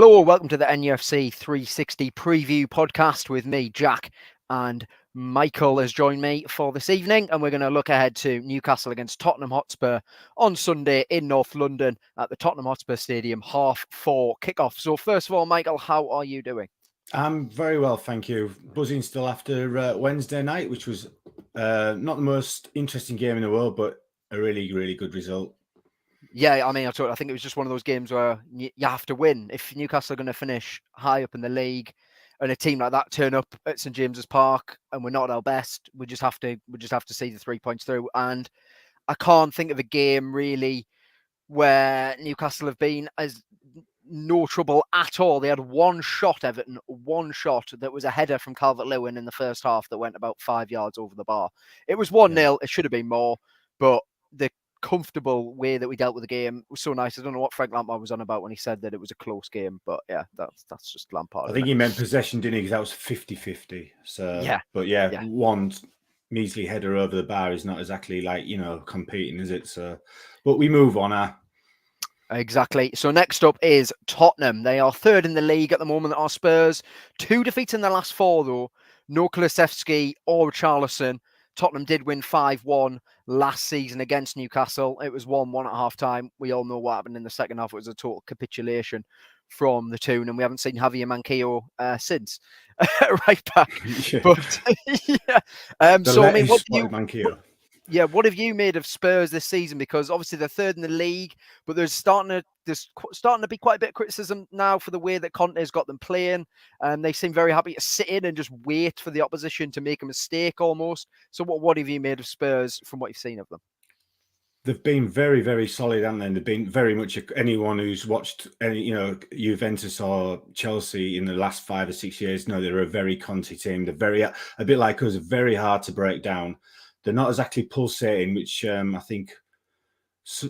Hello, welcome to the NUFC 360 preview podcast with me, Jack, and Michael has joined me for this evening, and we're going to look ahead to Newcastle against Tottenham Hotspur on Sunday in North London at the Tottenham Hotspur Stadium, 4:30 kickoff. So first of all, Michael, how are you doing? I'm very well, thank you. Buzzing still after Wednesday night, which was not the most interesting game in the world, but a really, really good result. Yeah, I mean, I think it was just one of those games where you have to win. If Newcastle are going to finish high up in the league, and a team like that turn up at St James's Park, and we're not at our best, we just have to see the 3 points through. And I can't think of a game really where Newcastle have been as no trouble at all. They had one shot, Everton, one shot that was a header from Calvert-Lewin in the first half that went about 5 yards over the bar. It was 1-0. It should have been more, but the comfortable way that we dealt with the game was so nice. I don't know what Frank Lampard was on about when he said that it was a close game, but yeah, that's just Lampard. I think he meant possession, didn't he? Because that was 50-50. So, yeah. But one measly header over the bar is not exactly like, competing, is it? So, but we move on. Exactly. So next up is Tottenham. They are third in the league at the moment. Our Spurs, 2 defeats in the last 4 though. No Kulusevski or Richarlison. Tottenham did win 5-1 last season against Newcastle. It was 1-1 at half time. We all know what happened in the second half. It was a total capitulation from the Toon, and we haven't seen Javier Manquillo since. Right back. But yeah. So I mean, what do you? Manquillo. Yeah, what have you made of Spurs this season? Because obviously they're third in the league, but there's starting to be quite a bit of criticism now for the way that Conte's got them playing. They seem very happy to sit in and just wait for the opposition to make a mistake almost. So what have you made of Spurs from what you've seen of them? They've been very, very solid, haven't they? And they've been very much anyone who's watched any, Juventus or Chelsea in the last 5 or 6 years know they're a very Conte team. They're very, a bit like us, very hard to break down. They're not exactly pulsating, which I think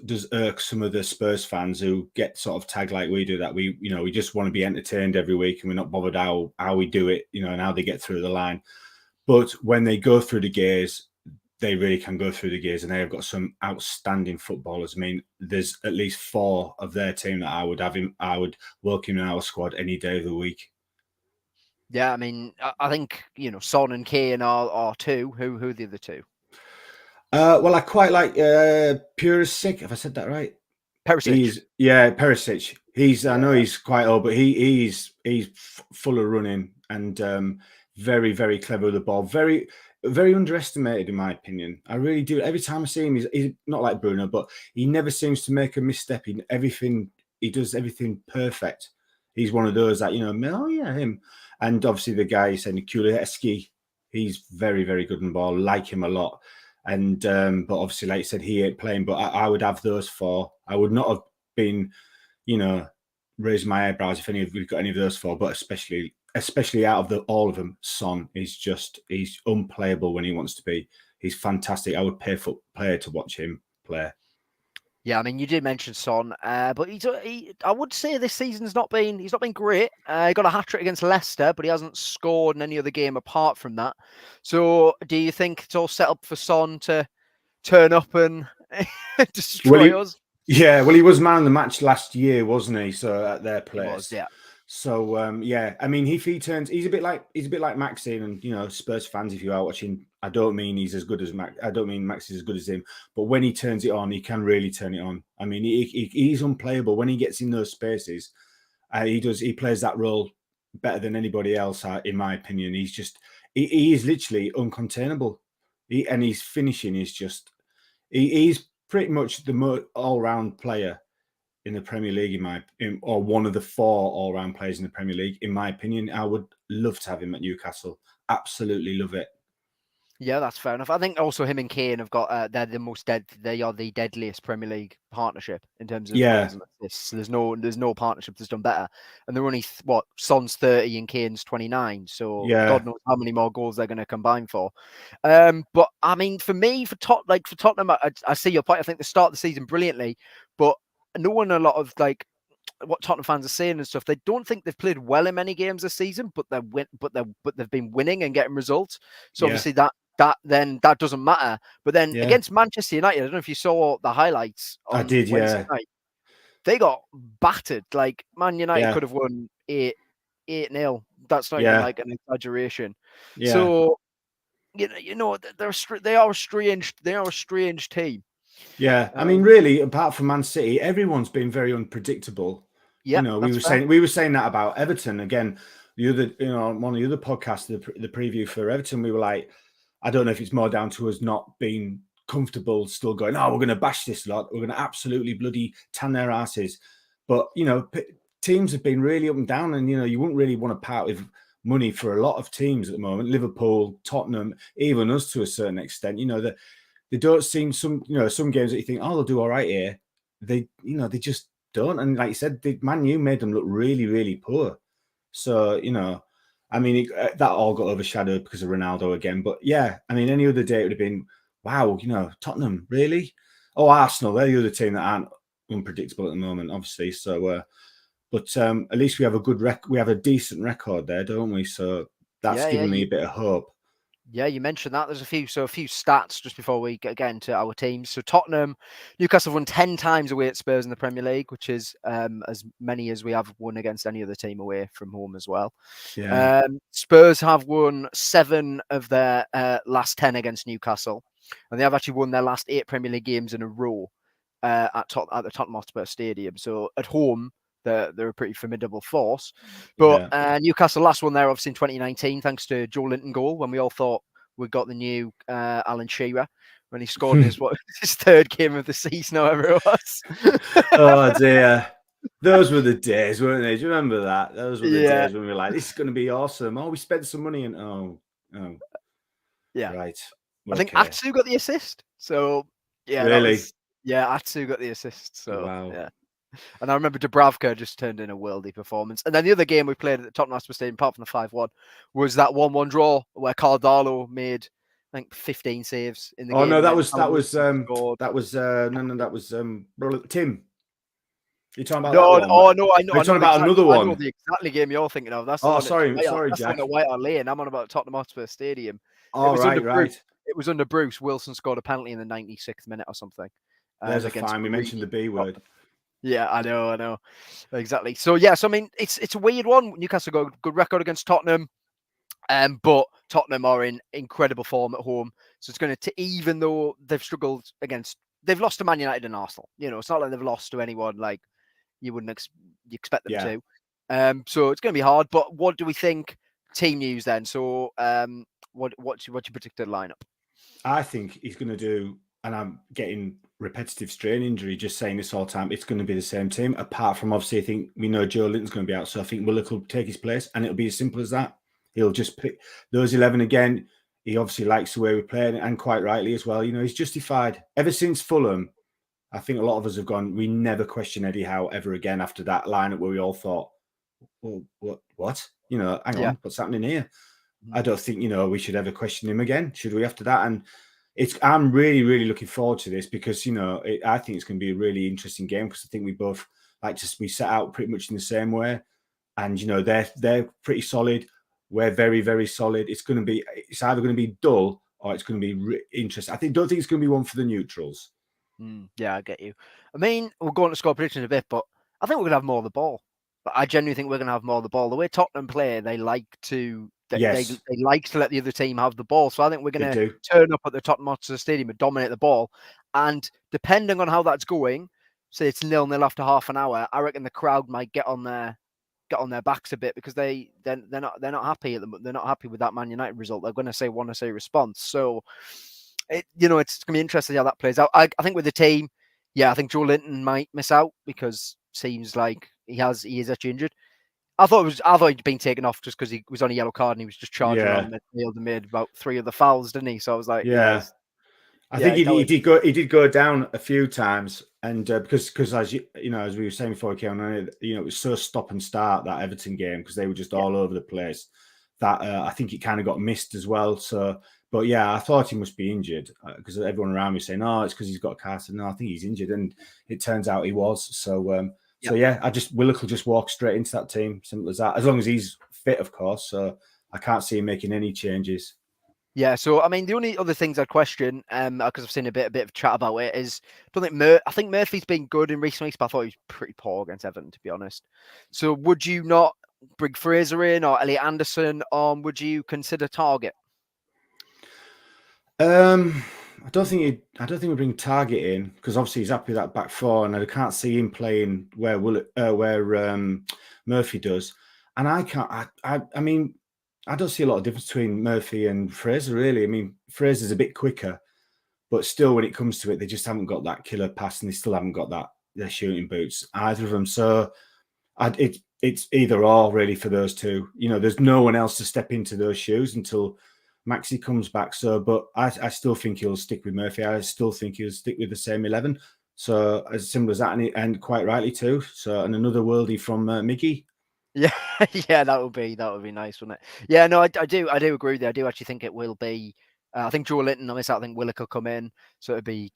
does irk some of the Spurs fans who get sort of tagged like we do, that we just want to be entertained every week and we're not bothered how we do it, and how they get through the line. But when they go through the gears, they really can go through the gears, and they have got some outstanding footballers. I mean, there's at least 4 of their team that I would welcome in our squad any day of the week. Yeah, I mean, I think Son and Kane are 2. Who are the other 2? Well, I quite like Pulisic, if I said that right. Perisic. Perisic. I know he's quite old, but he's full of running and very, very clever with the ball. Very, very underestimated in my opinion. I really do. Every time I see him, he's not like Bruno, but he never seems to make a misstep. He does everything perfect. He's one of those that him. And obviously the guy you said, Kulusevski, he's very, very good on the ball. Like him a lot. And but obviously, like you said, he ain't playing. But I would have those 4. I would not have been, raising my eyebrows if we've got any of those 4. But especially out of all of them, Son he's unplayable when he wants to be. He's fantastic. I would pay for player to watch him play. Yeah, I mean, you did mention Son, but I would say this season's he's not been great. He got a hat-trick against Leicester, but he hasn't scored in any other game apart from that. So do you think it's all set up for Son to turn up and destroy us? Yeah, well, he was man of the match last year, wasn't he? So at their place. He was, yeah. So I mean, if he turns, he's a bit like Maxine, and Spurs fans, if you are watching, I don't mean he's as good as Max. I don't mean Max is as good as him, but when he turns it on, he can really turn it on. I mean, he's unplayable when he gets in those spaces. He plays that role better than anybody else, in my opinion. He is literally uncontainable, and his finishing is just. He's pretty much the all-round player in the Premier League, or one of the 4 all-round players in the Premier League, in my opinion. I would love to have him at Newcastle. Absolutely love it. Yeah, that's fair enough. I think also him and Kane have got they're they are the deadliest Premier League partnership in terms of goals and assists. There's no partnership that's done better. And they're only Son's 30 and Kane's 29. So God knows how many more goals they're going to combine for. But I mean, for Tottenham, I see your point. I think they start the season brilliantly, but knowing a lot of what Tottenham fans are saying and stuff, they don't think they've played well in many games this season, but they've been winning and getting results. So obviously that doesn't matter. But then against Manchester United, I don't know if you saw the highlights. I did, Wednesday night. they got battered. Like Man United Yeah, could have won 8-0. That's not even yeah, like an exaggeration. yeah, So they are a strange team. yeah. I mean, really, apart from Man City, everyone's been very unpredictable. Yeah, We that's were fair. saying that about Everton again. The other, one of the other podcasts, the preview for Everton, we were like, I don't know if it's more down to us not being comfortable, still going, oh, we're going to bash this lot, we're going to absolutely bloody tan their asses. But teams have been really up and down, and you wouldn't really want to part with money for a lot of teams at the moment. Liverpool, Tottenham, even us to a certain extent. That they don't seem some games that you think, oh, they'll do all right here. They just don't. And like you said, Man U made them look really, really poor. So I mean, that all got overshadowed because of Ronaldo again. But yeah, I mean, any other day it would have been, wow, Tottenham, really? Oh, Arsenal, they're the other team that aren't unpredictable at the moment, obviously. So, but at least we have we have a decent record there, don't we? So that's Yeah, given me a bit of hope. Yeah, you mentioned that. There's a few stats just before we get into our teams. So Tottenham, Newcastle have won 10 times away at Spurs in the Premier League, which is as many as we have won against any other team away from home as well. Yeah. Spurs have won 7 of their last 10 against Newcastle, and they have actually won their last 8 Premier League games in a row at the Tottenham Hotspur Stadium. So at home, they're a pretty formidable force. But Newcastle last one there, obviously in 2019, thanks to Joe Linton goal, when we all thought we got the new Alan Shearer, when he scored in his third game of the season, however it was. Oh dear. Those were the days, weren't they? Do you remember that? Those were the days when we were like, this is going to be awesome. Oh, we spent some money and yeah. right. I think Okay. Atsu got the assist. So yeah, Really? Atsu got the assist. So Wow. yeah. And I remember Dubravka just turned in a worldy performance. And then the other game we played at the Tottenham Hotspur Stadium, apart from the 5-1, was that 1-1 draw where Cardalo made, I think, 15 saves in the game. No, that was Tim. You're talking about that No, one? oh no, I know, You're talking about another I know one? the exactly game you're thinking of. That's the Oh, one sorry, that's the one Jack. at White Hart Lane. I'm on about Tottenham Hotspur Stadium. Oh, right. It was under Bruce. Wilson scored a penalty in the 96th minute or something. There's a fine. We mentioned the B word. Yeah, I know. Exactly. So I mean, it's a weird one. Newcastle got a good record against Tottenham. But Tottenham are in incredible form at home. So it's going to, even though they've struggled they've lost to Man United and Arsenal. It's not like they've lost to anyone like you wouldn't expect them to. So it's going to be hard. But what do we think? Team news then. So what's your predicted lineup? I think he's going to do, and I'm getting repetitive strain injury, just saying this all the time, it's going to be the same team. Apart from, obviously, I think we know Joe Linton's going to be out. So I think Willock will take his place, and it'll be as simple as that. He'll just pick those 11 again. He obviously likes the way we're playing, and quite rightly as well. He's justified. Ever since Fulham, I think a lot of us have gone, we never question Eddie Howe ever again after that lineup where we all thought, well, what? Hang on, what's happening here? I don't think, we should ever question him again, should we, after that? And I'm really, really looking forward to this because, I think it's going to be a really interesting game because I think we both we set out pretty much in the same way. And, they're pretty solid. We're very, very solid. It's either going to be dull or it's going to be interesting. Don't think it's going to be one for the neutrals. Yeah, I get you. I mean, we'll go on to score predictions in a bit, but I think we're going to have more of the ball. But I genuinely think we're going to have more of the ball. The way Tottenham play, they like to they like to let the other team have the ball. So I think we're going to turn up at the Tottenham Hotspur Stadium and dominate the ball. And depending on how that's going, say it's 0-0 after half an hour, I reckon the crowd might get on their backs a bit because they're not happy at them. They're not happy with that Man United result. They're going to want to say response. So it's going to be interesting how that plays out. I think with the team, I think Joe Linton might miss out because seems like he is actually injured. I thought he'd been taken off just because he was on a yellow card and he was just charging around midfield and made about 3 of the fouls, didn't he? So I was like, I think he did go down a few times, and because as as we were saying before we came on, it was so stop and start that Everton game because they were just all over the place. That I think it kind of got missed as well. So, but I thought he must be injured because everyone around me was saying, "Oh, it's because he's got a cast." No, I think he's injured, and it turns out he was. So, Willock will just walk straight into that team. Simple as that. As long as he's fit, of course. So I can't see him making any changes. Yeah, so I mean, the only other things I'd question, because I've seen a bit of chat about it, is I don't think I think Murphy's been good in recent weeks, but I thought he was pretty poor against Everton, to be honest. So would you not bring Fraser in or Elliot Anderson on? Would you consider Target? I don't think we bring Target in because obviously he's happy with that back four, and I can't see him playing where Murphy does. And I can't. I mean, I don't see a lot of difference between Murphy and Fraser really. I mean, Fraser's a bit quicker, but still, when it comes to it, they just haven't got that killer pass, and they still haven't got their shooting boots, either of them. So it's either or really for those two. You know, there's no one else to step into those shoes until Maxi comes back. So, but I still think he'll stick with Murphy. I still think he'll stick with the same 11. So as simple as that, and quite rightly too. So, and another worldie from Mickey. Yeah, yeah, that would be nice, wouldn't it? Yeah, no, I do agree with you. I do actually think it will be. I think Joe Linton on this. I think Willock will come in, so it'd be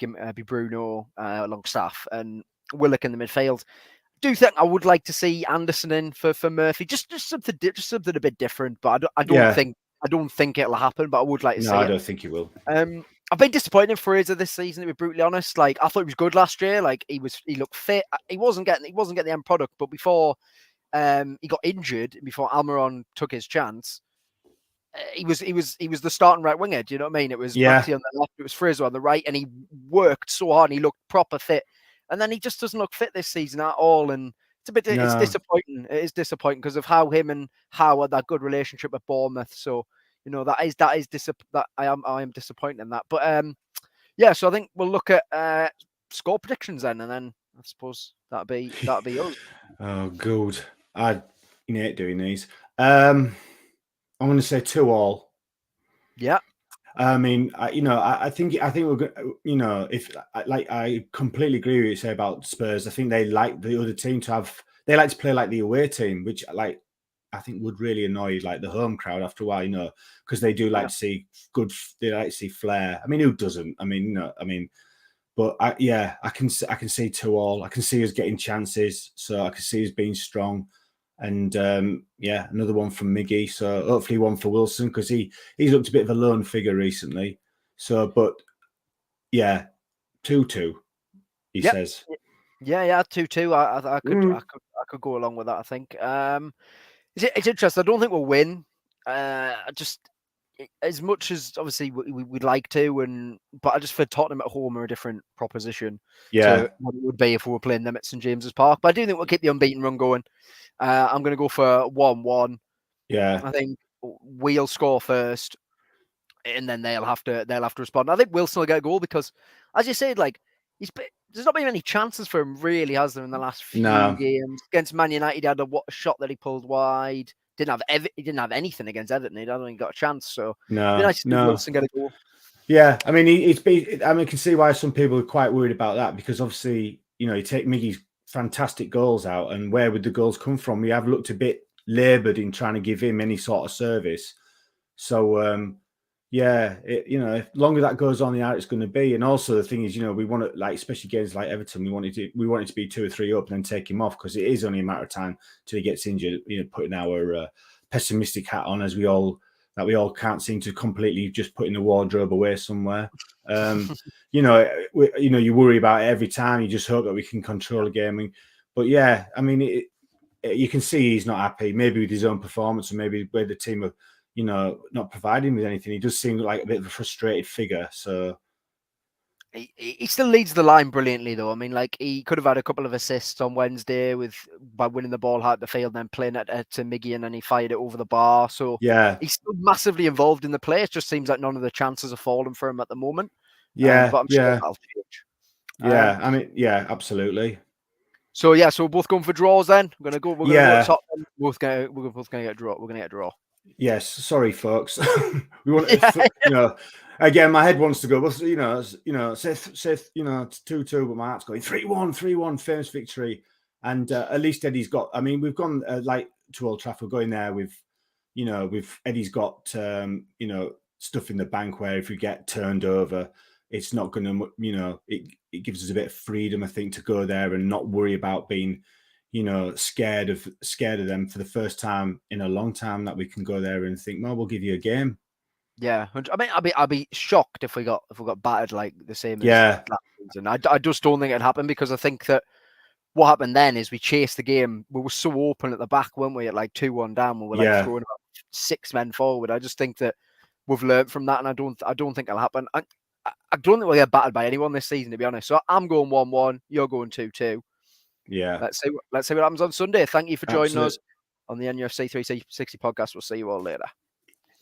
Bruno Longstaff and Willock in the midfield. Do think I would like to see Anderson in for Murphy, just something a bit different. But I don't think it'll happen. But I would like to see it. No, I don't think he will. I've been disappointed in Fraser this season, to be brutally honest. Like I thought he was good last year. Like he looked fit. He wasn't getting the end product, but before he got injured, before Almiron took his chance, he was the starting right winger. Do you know what I mean? It was Maxi on the left, it was Fraser on the right, and he worked so hard and he looked proper fit. And then he just doesn't look fit this season at all. And it's disappointing. It is disappointing because of how him and Howe had that good relationship at Bournemouth. So, you know, that I am disappointed in that. But yeah, so I think we'll look at score predictions then, and then I suppose that'd be us. Oh, good. I hate doing these. I'm going to say 2-2. Yeah. I mean, I think we're good. You know, I completely agree with you say about Spurs. I think they like the other team they like to play like the away team, which I think would really annoy like the home crowd after a while, you know, because they do like to see they like to see flair. I mean, who doesn't? I mean, but I can see 2-2. I can see us getting chances, so I can see us being strong. And another one from Miggy. So hopefully one for Wilson because he's looked a bit of a lone figure recently. So, but yeah, 2-2. He says. Yeah, 2-2. I could go along with that. I think. It's interesting. I don't think we'll win. Just as much as obviously we'd like to, but I just feel Tottenham at home are a different proposition to what it would be if we were playing them at St James's Park. But I do think we'll keep the unbeaten run going. I'm going to go for 1-1. Yeah, I think we'll score first, and then they'll have to respond. I think Wilson will get a goal because, as you said, like there's not been many chances for him, really, has there, in the last few games? Against Man United, he had a shot that he pulled wide. He didn't have anything against Everton. He hadn't even got a chance. So it'd be nice to see Wilson get a goal. Yeah, I mean, I can see why some people are quite worried about that because obviously, you know, you take Miggy's fantastic goals out, and where would the goals come from? We have looked a bit laboured in trying to give him any sort of service. So, if longer that goes on, the higher it's going to be. And also the thing is, you know, we want to, like, especially games like Everton, we want it to be 2 or 3 up and then take him off because it is only a matter of time till he gets injured. You know, putting our pessimistic hat on as we all can't seem to completely just put in the wardrobe away somewhere. You worry about it every time. You just hope that we can control the game. But yeah, I mean, you can see he's not happy, maybe with his own performance and maybe where the team are, you know, not providing with anything. He does seem like a bit of a frustrated figure. So he still leads the line brilliantly, though. I mean, like he could have had a couple of assists on Wednesday by winning the ball out the field and then playing it to Miggy, and then he fired it over the bar. So yeah, he's still massively involved in the play. It just seems like none of the chances are falling for him at the moment. Yeah, but I'm sure that'll change. Yeah, I mean, yeah, absolutely. So yeah, so we're both going for draws then. We're gonna go to Tottenham. We're both gonna get a draw. We're gonna get a draw. Yes, sorry, folks. We want, you know, again, my head wants to go. Well, say 2-2, but my heart's going 3-1, famous victory. And at least Eddie's got. I mean, we've gone like to Old Trafford, going there with Eddie's got stuff in the bank where if we get turned over, it's not going to, it gives us a bit of freedom, I think, to go there and not worry about being, scared of them for the first time in a long time, that we can go there and think, well, we'll give you a game. Yeah, I mean, I'd be shocked if we got battered like the same as Yeah. last season. I just don't think it'd happen, because I think that what happened then is we chased the game. We were so open at the back, weren't we? At like 2-1 down, we were like Yeah. throwing about 6 men forward. I just think that we've learned from that, and I don't think it'll happen. I don't think we'll get battered by anyone this season, to be honest. So I'm going 1-1. You're going 2-2. Yeah. Let's see what happens on Sunday. Thank you for joining us Absolutely. on the NUFC 360 podcast. We'll see you all later.